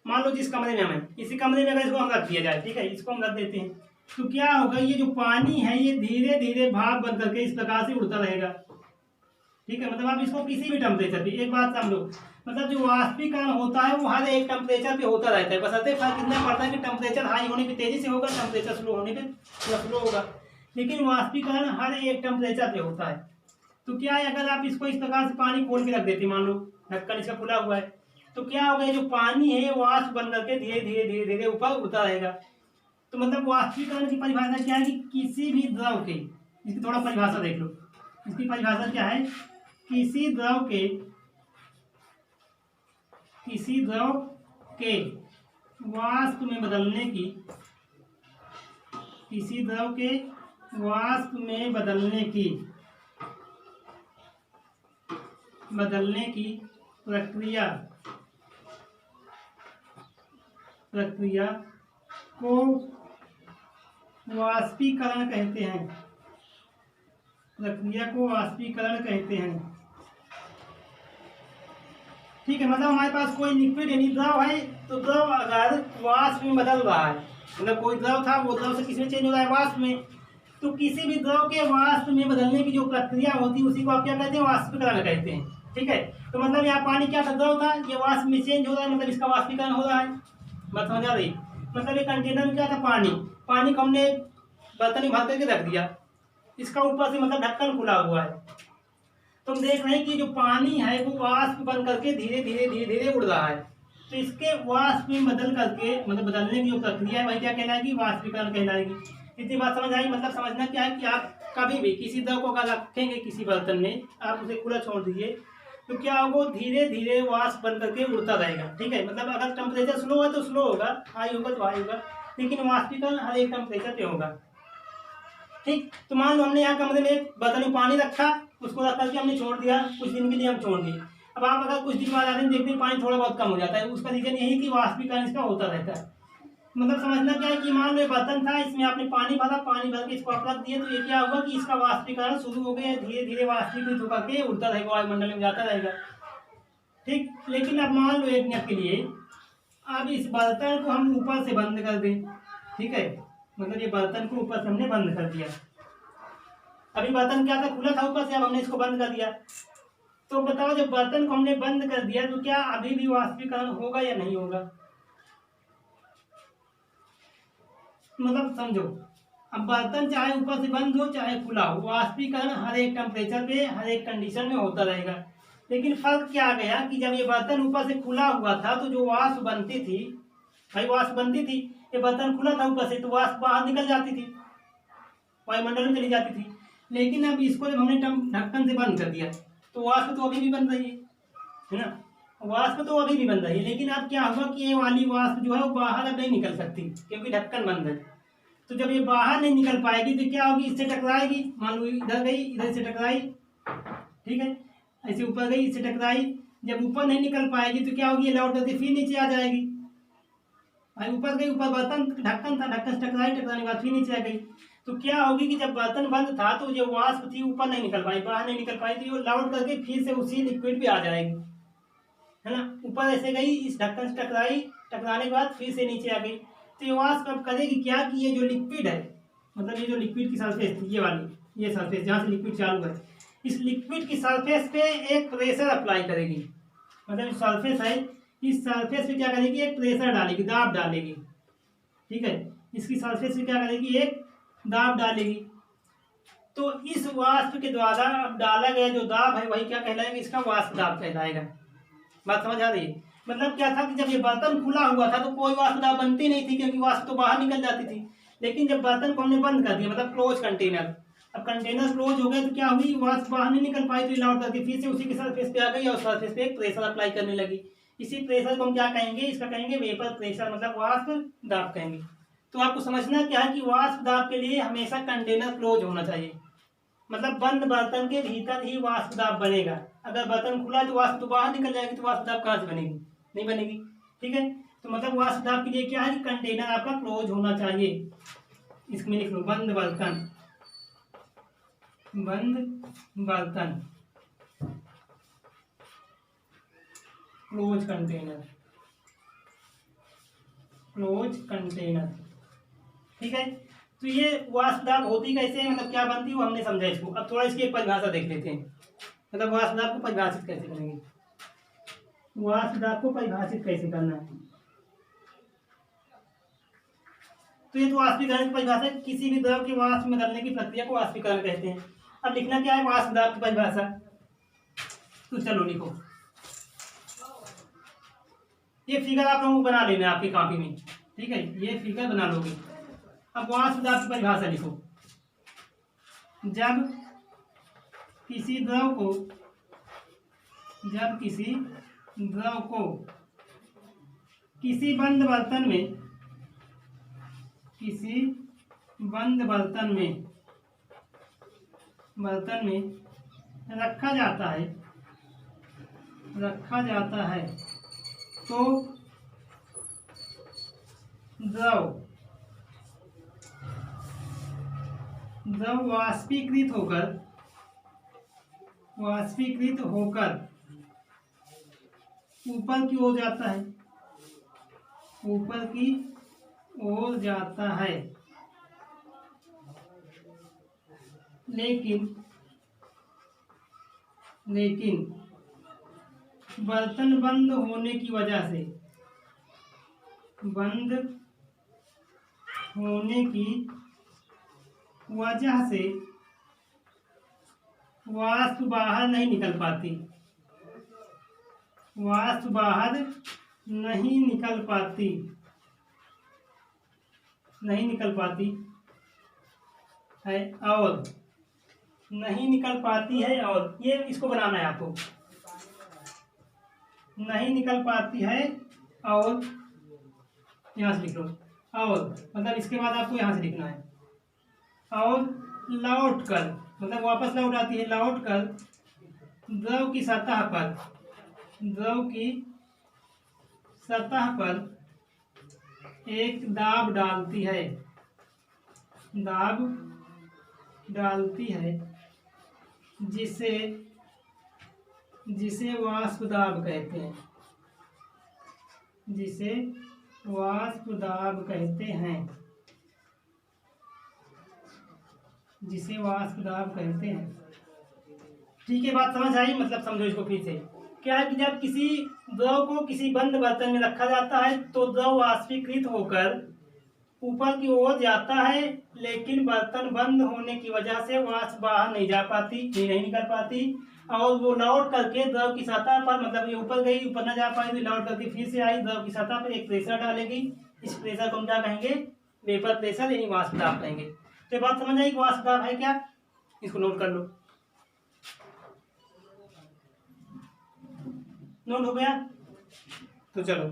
Speaker 1: मान लो जिस कमरे में हमें, इसी कमरे में अगर इसको हम रख दिया जाए, ठीक है, इसको हम रख देते हैं, तो क्या होगा, ये जो पानी है ये धीरे धीरे भाप बन करके इस प्रकार से उड़ता रहेगा, ठीक है, मतलब आप इसको किसी भी टेम्परेचर पे, एक बात समझ लो, मतलब जो वाष्पीकरण होता है वो हर एक टेम्परेचर पे होता रहता है, बशर्ते फर्क इतना पड़ता है कि टेम्परेचर हाई होने पे तेजी से होगा, टेम्परेचर स्लो होने पे स्लो होगा, लेकिन वाष्पीकरण हर एक टेम्परेचर पे होता है। तो क्या है, अगर आप इसको इस प्रकार से पानी खोल के रख देते, मान लो ढक्कन इसका खुला हुआ है, तो क्या होगा, जो पानी है वाष्प बन करके धीरे धीरे धीरे धीरे ऊपर उड़ता रहेगा। तो मतलब वाष्पीकरण की परिभाषा क्या है कि किसी भी द्रव के, इसकी थोड़ा परिभाषा देख लो, इसकी परिभाषा क्या है, किसी द्रव के वाष्प में बदलने की, किसी द्रव के वाष्प में बदलने की प्रक्रिया को वाष्पीकरण कहते हैं, प्रक्रिया को वाष्पीकरण कहते हैं। ठीक है, मतलब हमारे पास कोई लिक्विड यानी द्रव है, तो द्रव अगर वाष्प में बदल रहा है, मतलब कोई द्रव था वो द्रव से किसमें चेंज हो रहा है, वाष्प में, तो किसी भी द्रव के वाष्प में बदलने की जो प्रक्रिया होती है उसी को आप क्या कहते हैं, वाष्पीकरण कहते हैं। ठीक है, तो मतलब यहाँ पानी क्या था, द्रव था, ये वाष्प में चेंज हो रहा है, मतलब इसका वाष्पीकरण हो रहा है। बात समझ आ रही, मतलब ये कंटेनर में क्या था, पानी को हमने बर्तन में भर करके रख दिया, इसका ऊपर से मतलब ढक्कन खुला हुआ है, तो हम देख रहे हैं कि जो पानी है वो वाष्प बन करके धीरे धीरे धीरे धीरे उड़ रहा है, तो इसके वाष्प में बदल करके, मतलब बदलने की जो प्रक्रिया है वही क्या कहलाएगी, वाष्पीकरण कहलाएगी। इतनी बात समझ आई, मतलब समझना क्या है कि आप कभी भी किसी द्रव को अगर रखेंगे किसी बर्तन में, आप उसे खुला छोड़ दीजिए, तो क्या होगा, धीरे धीरे वाष्प बन करके उड़ता रहेगा। ठीक है, मतलब अगर टेम्परेचर स्लो है तो स्लो होगा, हाई होगा तो हाई होगा, लेकिन वाष्पीकरण हर एक टेम्परेचर पे होगा। ठीक, तो मान लो हमने यहाँ कमरे में एक बर्तन में पानी रखा, उसको रख करके हमने छोड़ दिया, कुछ दिन के लिए हम छोड़ दिए। अब आप अगर कुछ दिन बाद आते हैं देखते हैं पानी थोड़ा बहुत कम हो जाता है, उसका रीजन यही कि वाष्पीकरण इसका होता रहता है। मतलब समझना क्या है कि मान लो ये बर्तन था, इसमें आपने पानी भरा, पानी भर के इसको आप रख दिए, तो ये क्या हुआ कि इसका वाष्पीकरण शुरू हो गया, धीरे धीरे वाष्पीकृत होकर के उड़ता रहेगा, वायुमंडल में जाता रहेगा। ठीक, लेकिन अब मान लो एक मिनट के लिए अब इस बर्तन को हम ऊपर से बंद कर दें, ठीक है, मतलब ये बर्तन को ऊपर से हमने बंद कर दिया। अभी बर्तन क्या था, खुला था ऊपर से, अब हमने इसको बंद कर दिया। तो बताओ जब बर्तन को हमने बंद कर दिया तो क्या अभी भी वाष्पीकरण होगा या नहीं होगा? मतलब समझो, अब बर्तन चाहे ऊपर से बंद हो चाहे खुला हो, वाष्पीकरण हर एक टेम्परेचर पे हर एक कंडीशन में होता रहेगा। लेकिन फर्क क्या आ गया कि जब ये बर्तन ऊपर से खुला हुआ था तो जो वाष्प बनती थी, भाई वाष्प बनती थी, ये बर्तन खुला था ऊपर से तो वाष्प बाहर निकल जाती थी, वायुमंडल में चली जाती थी। लेकिन अब इसको जब हमने ढक्कन से बंद कर दिया तो वाष्प तो अभी भी बन रही है ना, वाष्प तो अभी भी बन रही है। लेकिन अब क्या होगा कि ये वाली वाष्प जो है वो बाहर अब नहीं निकल सकती क्योंकि ढक्कन बंद है। तो जब ये बाहर नहीं निकल पाएगी तो क्या होगी, इससे टकराएगी, मान लो इधर गई, इधर से टकराई, ठीक है, ऐसे ऊपर गई, इससे टकराई। जब ऊपर नहीं निकल पाएगी तो क्या होगी, ये लौट करके फिर नीचे आ जाएगी। भाई ऊपर गई, ऊपर बर्तन ढक्कन था, ढक्कन से टकराई, टकराने के बाद फिर नीचे आ गई। तो क्या होगी कि जब बर्तन बंद था तो जो वाष्प थी ऊपर नहीं निकल पाई, बाहर नहीं निकल पाई, तो ये लौट करके फिर से उसी लिक्विड पे आ जाएगी, है ना। ऊपर ऐसे गई, इस ढक्कन से टकराई, टकराने के बाद फिर से नीचे आ गई। तो ये वाष्प अब करेगी क्या कि ये जो लिक्विड है, मतलब ये जो लिक्विड की सरफेस थी, ये वाली, ये सरफेस जहाँ से लिक्विड चालू है, इस लिक्विड की सरफेस पे एक प्रेशर अप्लाई करेगी। मतलब जो सरफेस है, इस सरफेस पे क्या करेगी, एक प्रेशर डालेगी, दाब डालेगी, ठीक है, इसकी सरफेस पे क्या करेगी, एक दाब डालेगी। तो इस वाष्प के द्वारा अब डाला गया जो दाब है वही क्या कहलाएगा, इसका वाष्प दाब कहलाएगा। बात समझ आ रही है? मतलब क्या था कि जब ये बर्तन खुला हुआ था तो कोई वाष्प दाब बनती नहीं थी क्योंकि वाष्प तो बाहर निकल जाती थी। लेकिन जब बर्तन को हमने बंद कर दिया, मतलब क्लोज कंटेनर, अब कंटेनर क्लोज हो गए तो क्या हुई, वाष्प बाहर नहीं निकल पाई, तो लौट करके फिर से उसी के सरफेस पे आ गई और सरफेस पे एक प्रेशर अप्लाई करने लगी। इसी प्रेशर को हम क्या कहेंगे, इसका कहेंगे वेपर प्रेशर, मतलब वाष्प दाब कहेंगे। तो आपको समझना क्या है कि वाष्प दाब के लिए हमेशा कंटेनर क्लोज होना चाहिए, मतलब बंद बर्तन के भीतर ही वाष्प दाब बनेगा। अगर बर्तन खुला तो वाष्प तो बाहर निकल जाएगी, तो वाष्प दाब कहाँ से बनेगी, नहीं बनेगी, ठीक है। तो मतलब वाष्प दाब के लिए क्या है कि कंटेनर आपका क्लोज होना चाहिए। इसमें लिख लो बंद बर्तन, बंद बर्तन, क्लोज कंटेनर, क्लोज कंटेनर, ठीक है। तो ये वाष्प दाब होती कैसे है, मतलब क्या बनती है वो हमने समझा इसको। अब थोड़ा इसकी एक परिभाषा देख लेते हैं, मतलब वाष्प दाब को परिभाषित कैसे करेंगे, वाष्प दाब को परिभाषित कैसे करना है। तो ये तो वाष्पीकरण की परिभाषा है, किसी भी द्रव के वाष्प में बदलने की प्रक्रिया को वाष्पीकरण कहते हैं। अब लिखना क्या है वाष्प दाब की परिभाषा, तो चलो लिखो, ये फिगर आप लोगों को बना लेना है आपकी कॉपी में, ठीक है, ये फिगर बना लोगे। अब वाष्प दाब की परिभाषा लिखो, जब किसी द्रव को, जब किसी द्रव को किसी बंद बर्तन में, किसी बंद बर्तन में रखा जाता है, रखा जाता है तो द्रव वाष्पीकृत होकर, वाष्पीकृत होकर ऊपर की ओर जाता है, ऊपर की ओर जाता है। लेकिन बर्तन बंद होने की वजह से, बंद होने की वजह से वाष्प बाहर नहीं निकल पाती, वाष्प बाहर नहीं निकल पाती, नहीं निकल पाती है, और नहीं निकल पाती है, और ये इसको बनाना है आपको, नहीं निकल पाती है, और यहाँ से लिख लो, और मतलब इसके बाद आपको यहाँ से लिखना है, और लौट कर, मतलब वापस लौट आती है, लौट कर द्रव की सतह पर, द्रव की सतह पर एक दाब डालती है, दाब डालती है, जिसे जिसे वाष्प दाब कहते हैं, जिसे वाष्प दाब कहते हैं, जिसे वाष्प दाब कहते हैं। ठीक है, बात समझ आई? मतलब समझो इसको फिर से। क्या है कि जब किसी द्रव को किसी बंद बर्तन में रखा जाता है तो द्रव वाष्पीकृत होकर ऊपर की ओर जाता है, लेकिन बर्तन बंद होने की वजह से वाष्प बाहर नहीं जा पाती, नहीं निकल पाती, और वो लौट करके द्रव की सतह पर, मतलब ये ऊपर गई, ऊपर न जा पाई तो लौट करके फिर से आई, द्रव की सतह पर एक प्रेशर डालेगी। इस प्रेशर को हम क्या कहेंगे? वेपर प्रेशर, यानी वाष्प दाब कहेंगे। तो बात समझ आई कि वाष्प दाब है क्या? इसको नोट कर लो। नोट हो गया? तो चलो,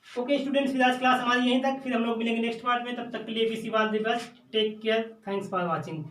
Speaker 1: ओके स्टूडेंट्स, फिर आज क्लास हमारी यहीं तक, फिर हम लोग मिलेंगे नेक्स्ट पार्ट में। तब तक के लिए wish you all the best, take care, thanks for watching.